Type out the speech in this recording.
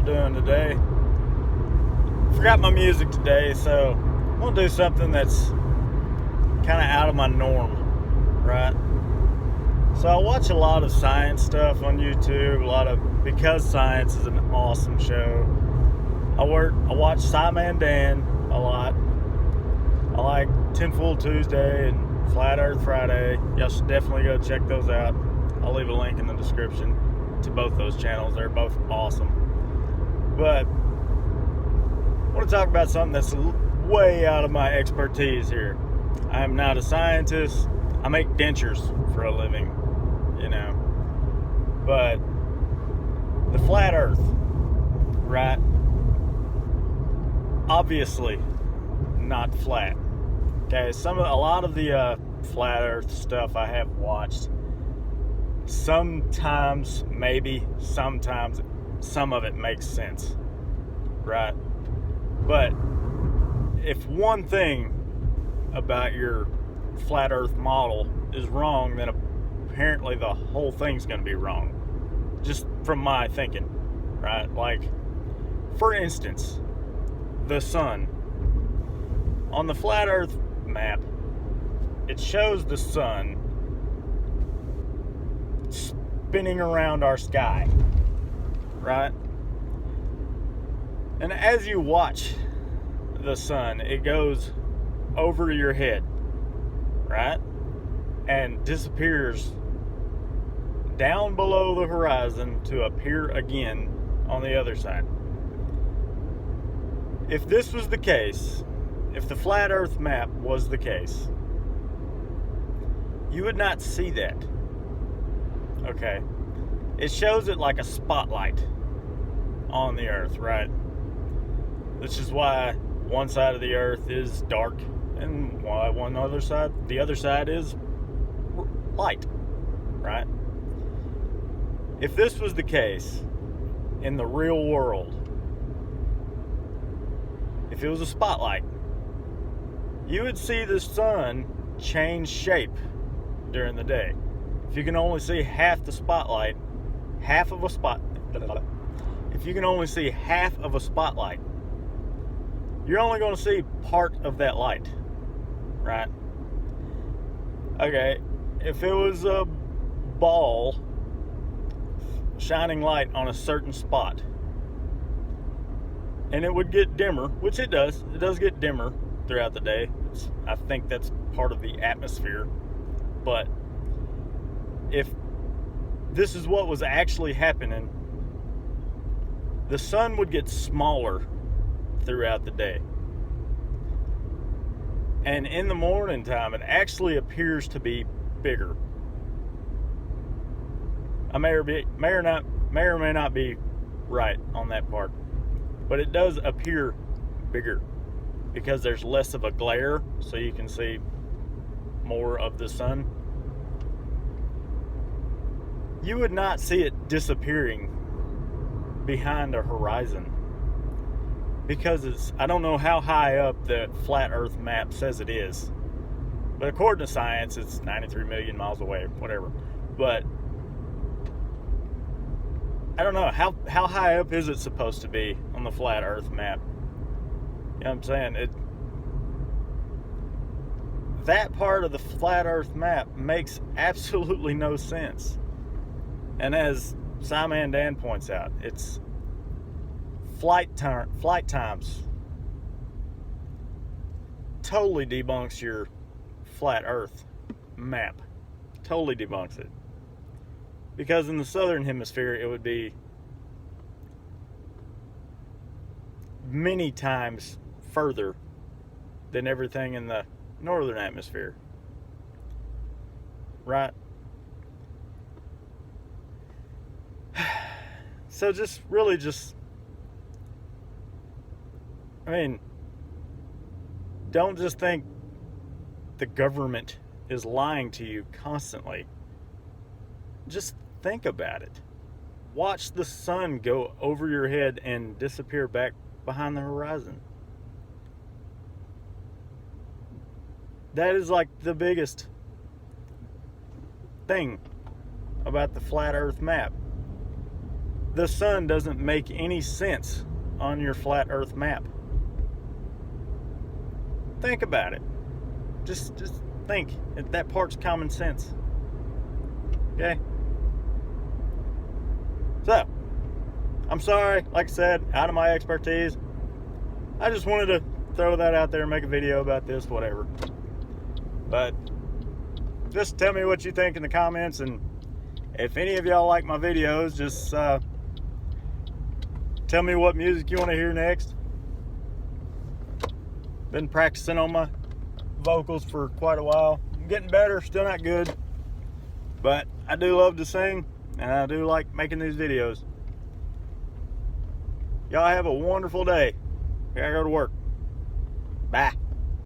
doing today. Forgot my music today, so I'm gonna do something that's kind of out of my norm, right? So I watch a lot of science stuff on YouTube, because science is an awesome show. I watch Simon Dan a lot. I like Tinfoil Tuesday and Flat Earth Friday. Y'all should definitely go check those out. I'll leave a link in the description to both those channels. They're both awesome. But I want to talk about something that's way out of my expertise here. I am not a scientist. I make dentures for a living, But the flat earth, right? Obviously not flat. Okay, a lot of the flat earth stuff I have watched, sometimes some of it makes sense, right? But if one thing about your flat earth model is wrong, then apparently the whole thing's going to be wrong, just from my thinking, right? Like, for instance, the sun. On the flat earth map, it shows the sun spinning around our sky, right? And as you watch the sun, it goes over your head, right? And disappears down below the horizon to appear again on the other side. If this was the case, if the flat earth map was the case, you would not see that. Okay? It shows it like a spotlight on the earth, right? Which is why one side of the earth is dark and why the other side is light, right? If this was the case in the real world, if it was a spotlight, you would see the sun change shape during the day. If you can only see half the spotlight, if you can only see half of a spotlight, you're only going to see part of that light, right? Okay, if it was a ball shining light on a certain spot, and it would get dimmer, which it does get dimmer throughout the day. I think that's part of the atmosphere. But if this is what was actually happening, the sun would get smaller throughout the day. And in the morning time, it actually appears to be bigger. I may or may not be right on that part, but it does appear bigger because there's less of a glare, so you can see more of the sun. You would not see it disappearing behind a horizon because I don't know how high up the flat earth map says it is, but according to science, it's 93 million miles away, whatever. But I don't know, how high up is it supposed to be on the flat earth map? You know what I'm saying? That part of the flat earth map makes absolutely no sense. And as Simon Dan points out, it's flight times totally debunks your flat earth map. Totally debunks it. Because in the southern hemisphere, it would be many times further than everything in the northern atmosphere. Right? So don't just think the government is lying to you constantly. Just think about it. Watch the sun go over your head and disappear back behind the horizon. That is like the biggest thing about the flat earth map. the sun doesn't make any sense on your flat earth map. Think about it. Just think. That part's common sense. Okay? So, I'm sorry, like I said, out of my expertise. I just wanted to throw that out there and make a video about this, whatever. But just tell me what you think in the comments, and if any of y'all like my videos, just tell me what music you want to hear next. Been practicing on my vocals for quite a while. I'm getting better, still not good, but I do love to sing, and I do like making these videos. Y'all have a wonderful day. I gotta go to work.